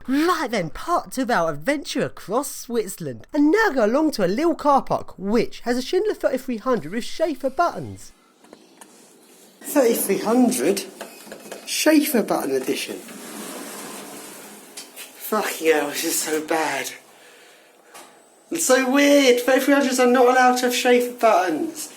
Right then, part 2 of our adventure across Switzerland. And now go along to a little car park, which has a Schindler 3300 with Schaefer buttons. 3300? Schaefer button edition. Fucking hell, this is so bad. It's so weird. 3300s are not allowed to have Schaefer buttons.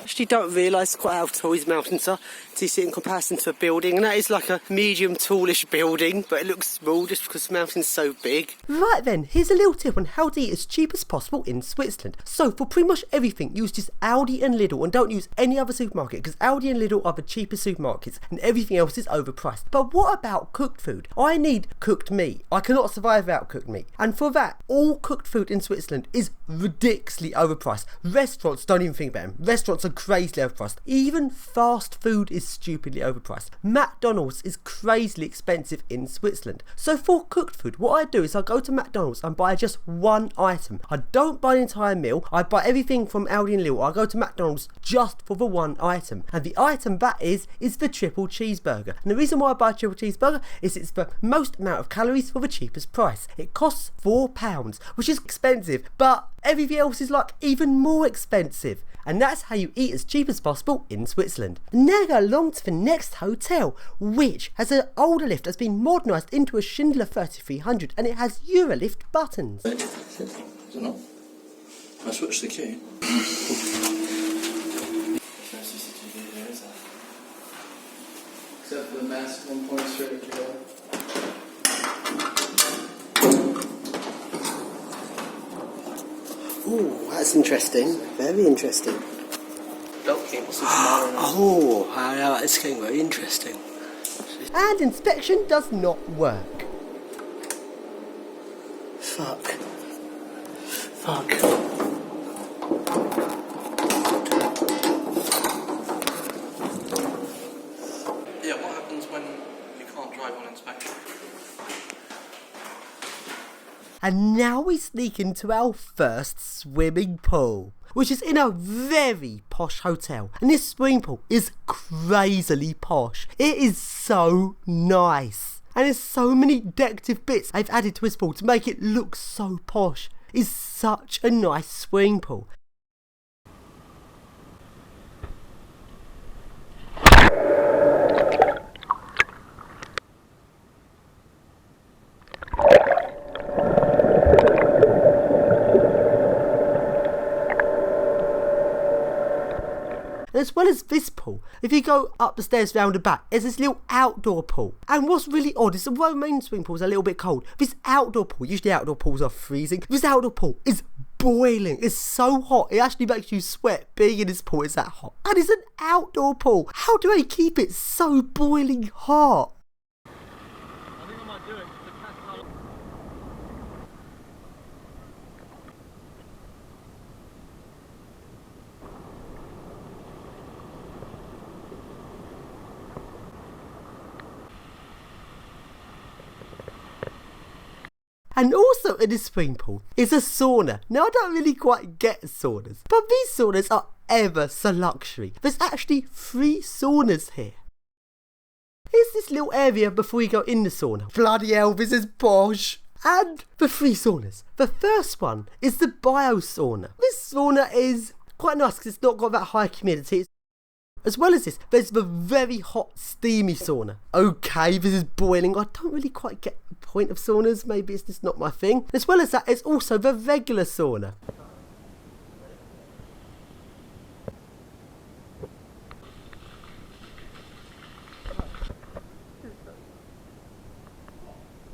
Actually don't realise quite how tall these mountains are until you see it in comparison to a building, and that is like a medium tallish building, but it looks small just because the mountain's so big. Right then, here's a little tip on how to eat as cheap as possible in Switzerland. So for pretty much everything, use just Aldi and Lidl and don't use any other supermarket, because Aldi and Lidl are the cheapest supermarkets and everything else is overpriced. But what about cooked food? I need cooked meat. I cannot survive without cooked meat, and for that, all cooked food in Switzerland is ridiculously overpriced. Restaurants, don't even think about them. Restaurants are crazily overpriced. Even fast food is stupidly overpriced. McDonald's is crazily expensive in Switzerland. So for cooked food, what I do is I go to McDonald's and buy just one item. I don't buy an entire meal. I buy everything from Aldi and Lidl. I go to McDonald's just for the one item. And the item that is the triple cheeseburger. And the reason why I buy a triple cheeseburger is it's the most amount of calories for the cheapest price. It costs £4, which is expensive, but everything else is like even more expensive. And that's how you eat as cheap as possible in Switzerland. Now go along to the next hotel, which has an older lift that's been modernised into a Schindler 3300, and it has Eurolift buttons. I don't know. I switched the key. Except for the mask 1.3 kilo. Ooh, that's interesting. Very interesting. Oh, it's getting very interesting. And inspection does not work. Fuck. Yeah, what happens when you can't drive on inspection? And now we sneak into our first swimming pool, which is in a very posh hotel. And this swimming pool is crazily posh. It is so nice. And there's so many decorative bits I've added to this pool to make it look so posh. It's such a nice swimming pool. As well as this pool, if you go up the stairs round the back, there's this little outdoor pool. And what's really odd is the main swimming pool is a little bit cold. This outdoor pool, usually outdoor pools are freezing. This outdoor pool is boiling. It's so hot. It actually makes you sweat. Being in this pool is that hot. And it's an outdoor pool. How do they keep it so boiling hot? I think I might do it. And also in this swimming pool is a sauna. Now I don't really quite get saunas, but these saunas are ever so luxury. There's actually 3 saunas here. Here's this little area before you go in the sauna. Bloody hell, this is posh. And the 3 saunas. The first one is the bio sauna. This sauna is quite nice because it's not got that high humidity. As well as this, there's the very hot, steamy sauna. Okay, this is boiling. I don't really quite get the point of saunas. Maybe it's just not my thing. As well as that, it's also the regular sauna.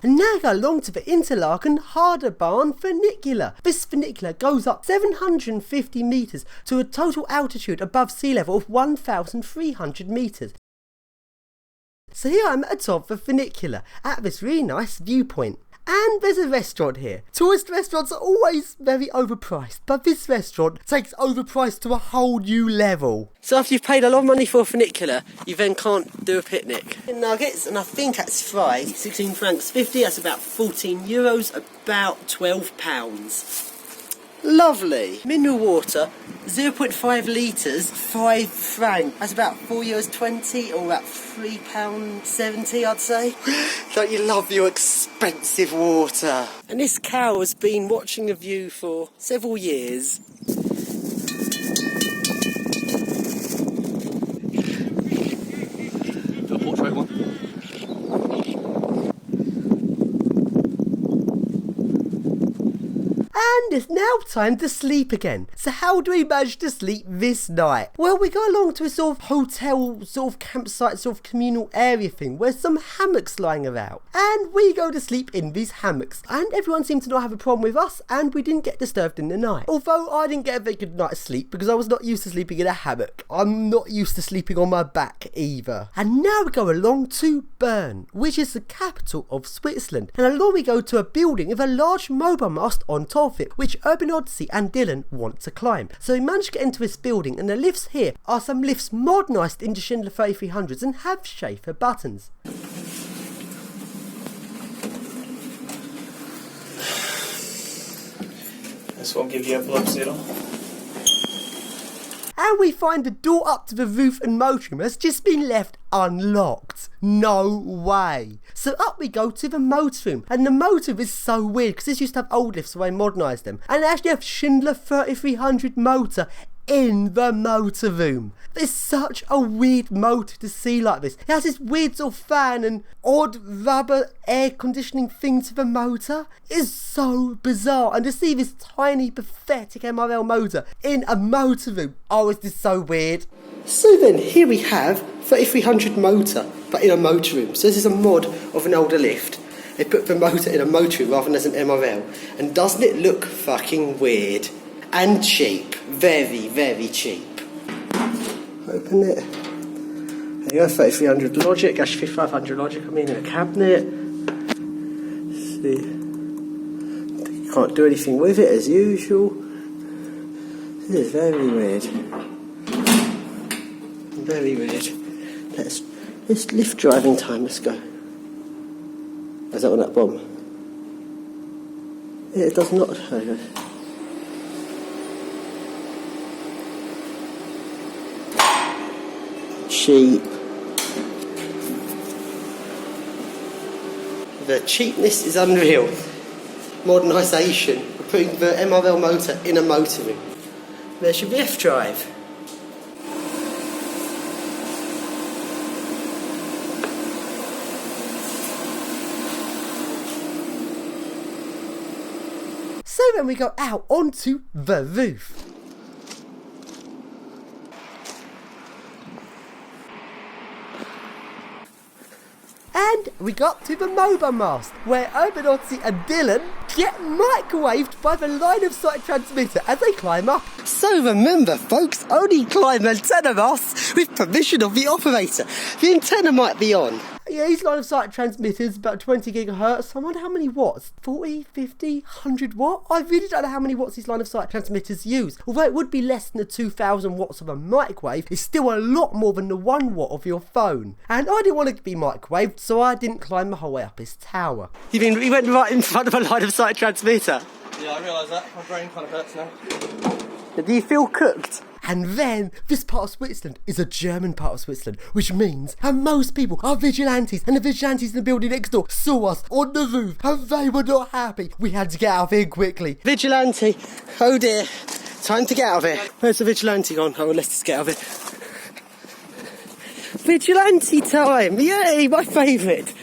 And now go along to the Interlaken Harderbahn Funicular. This funicular goes up 750 metres to a total altitude above sea level of 1,300 metres. So here I'm at the top of the funicular at this really nice viewpoint. And there's a restaurant here. Tourist restaurants are always very overpriced, but this restaurant takes overpriced to a whole new level. So after you've paid a lot of money for a funicular, you then can't do a picnic. Nuggets, and I think that's fries. 16 francs 50, that's about €14, about £12. Lovely. Mineral water, 0.5 litres, £5. That's about €4.20 or about £3.70, I'd say. Don't you love your expensive water? And this cow has been watching a view for several years. Do a portrait one. And it's now time to sleep again. So how do we manage to sleep this night? Well, we go along to a sort of hotel, sort of campsite, sort of communal area thing where some hammocks lying about. And we go to sleep in these hammocks. And everyone seemed to not have a problem with us, and we didn't get disturbed in the night. Although I didn't get a very good night's sleep because I was not used to sleeping in a hammock. I'm not used to sleeping on my back either. And now we go along to Bern, which is the capital of Switzerland. And along we go to a building with a large mobile mast on top of it, which Urban Odyssey and Dylan want to climb. So we managed to get into this building, and the lifts here are some lifts modernised into Schindler 3300s and have Schaefer buttons. This won't give you epilepsy at all. And we find the door up to the roof and motor room has just been left unlocked. No way. So up we go to the motor room. And the motor room is so weird because this used to have old lifts, so I modernised them. And they actually have Schindler 3300 motor in the motor room. It's such a weird motor to see like this. It has this weird sort of fan and odd rubber air conditioning thing to the motor. It's so bizarre. And to see this tiny pathetic MRL motor in a motor room, oh, is this so weird. So then here we have 3300 motor, but in a motor room. So this is a mod of an older lift. They put the motor in a motor room rather than as an MRL. And doesn't it look fucking weird? And cheap. Very, very cheap. Open it. There you go, 3300 logic, actually 5500 logic, I mean, in a cabinet. See. You can't do anything with it as usual. This is very weird. Very weird. Let's lift driving time, let's go. Is that on that bomb? Yeah, it does not. There you go. Cheap. The cheapness is unreal. Modernisation. We're putting the MRL motor in a motor room. There's your VF drive. So then we go out onto the roof. And we got to the mobile mast, where Urban Odyssey and Dylan get microwaved by the line of sight transmitter as they climb up. So remember folks, only climb antenna masts with permission of the operator. The antenna might be on. Yeah, these line of sight transmitters, about 20 gigahertz. I wonder how many watts? 40, 50, 100 watt? I really don't know how many watts these line of sight transmitters use. Although it would be less than the 2000 watts of a microwave, it's still a lot more than the 1 watt of your phone. And I didn't want to be microwaved, so I didn't climb the whole way up this tower. You mean we went right in front of a line of sight transmitter? Yeah, I realise that. My brain kind of hurts now. Do you feel cooked? And then, this part of Switzerland is a German part of Switzerland, which means that most people are vigilantes, and the vigilantes in the building next door saw us on the roof, and they were not happy. We had to get out of here quickly. Vigilante, oh dear, time to get out of here. Where's the vigilante gone? Oh, let's just get out of here. Vigilante time, yay, my favourite.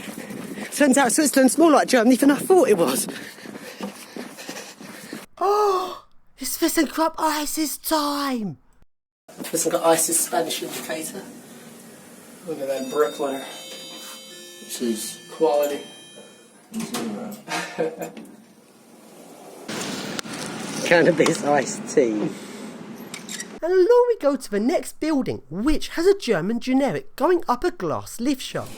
Turns out Switzerland's more like Germany than I thought it was. Oh, it's Fist Crop Isis time. Fist got Isis Spanish indicator. Look at that bricklayer. This is quality. Cannabis iced tea. And along we go to the next building, which has a German generic going up a glass lift shaft.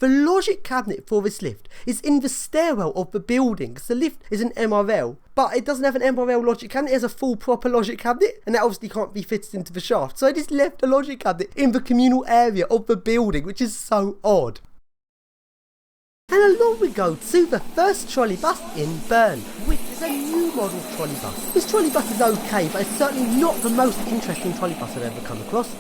The logic cabinet for this lift is in the stairwell of the building, because the lift is an MRL, but it doesn't have an MRL logic cabinet. It has a full proper logic cabinet, and that obviously can't be fitted into the shaft. So I just left the logic cabinet in the communal area of the building, which is so odd. And along we go to the first trolley bus in Bern, which is a new model trolley bus. This trolley bus is okay, but it's certainly not the most interesting trolley bus I've ever come across.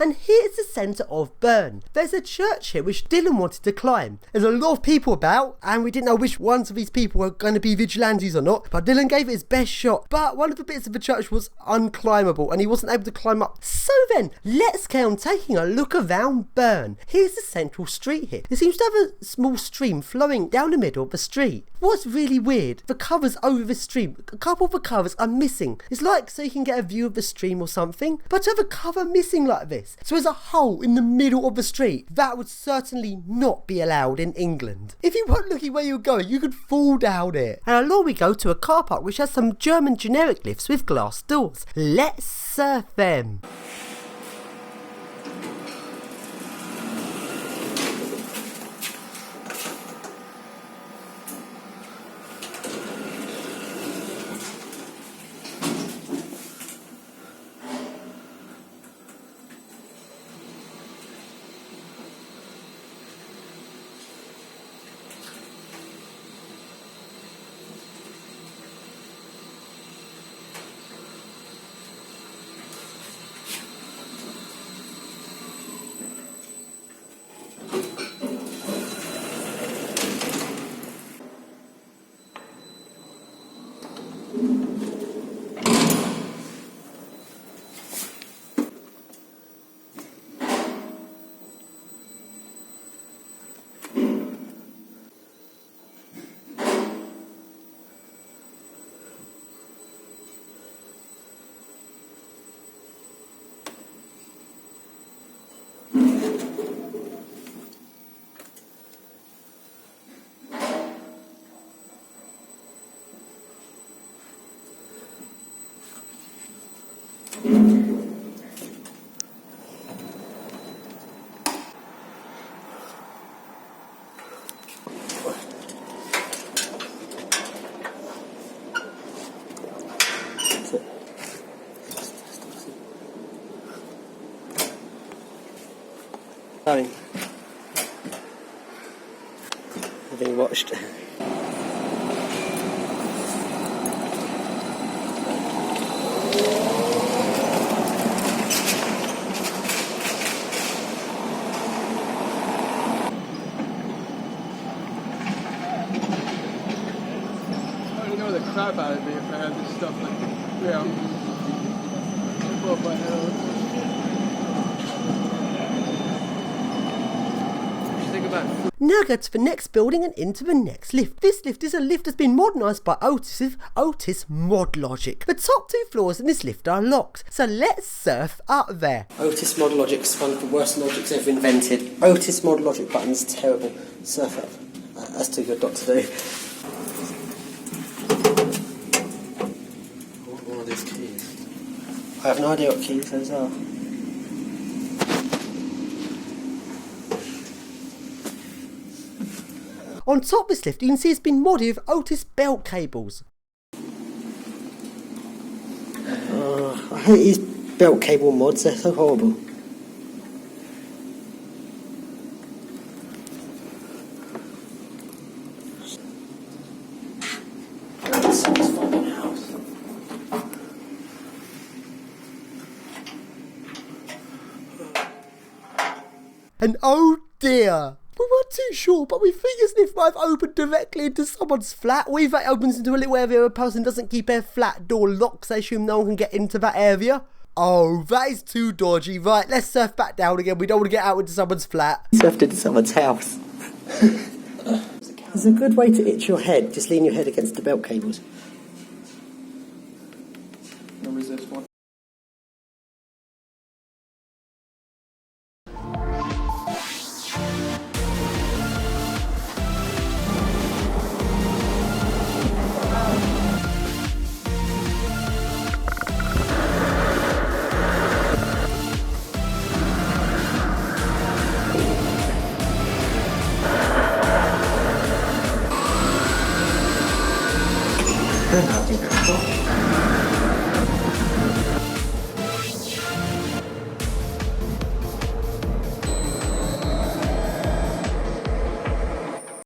And here's the centre of Bern. There's a church here which Dylan wanted to climb. There's a lot of people about, and we didn't know which ones of these people were going to be vigilantes or not, but Dylan gave it his best shot. But one of the bits of the church was unclimbable, and he wasn't able to climb up. So then, let's carry on taking a look around Bern. Here's the central street here. There seems to have a small stream flowing down the middle of the street. What's really weird, the covers over the stream, a couple of the covers are missing. It's like so you can get a view of the stream or something, but to have a cover missing like this, so there's a hole in the middle of the street, that would certainly not be allowed in England. If you weren't looking where you were going, you could fall down it. And along we go to a car park which has some German generic lifts with glass doors. Let's surf them. Having watched. I don't know the crap out of me if I had this stuff like, yeah. Above my head. Now go to the next building and into the next lift. This lift is a lift that's been modernised by Otis Mod Logic. The top two floors in this lift are locked, so let's surf up there. Otis Mod Logic's one of the worst logics ever invented. Otis Mod Logic button's terrible. Surf up. That's too good not to do. What are these keys? I have no idea what keys those are. On top of this lift, you can see it's been modded with Otis belt cables. I hate these belt cable mods, they're so horrible. And oh dear, we weren't too sure, but we think as if might have opened directly into someone's flat, or if it opens into a little area where a person doesn't keep their flat door locked, so I assume no one can get into that area. Oh, that is too dodgy. Right, let's surf back down again. We don't want to get out into someone's flat. Surfed into someone's house. There's a good way to itch your head. Just lean your head against the belt cables. Where is this one?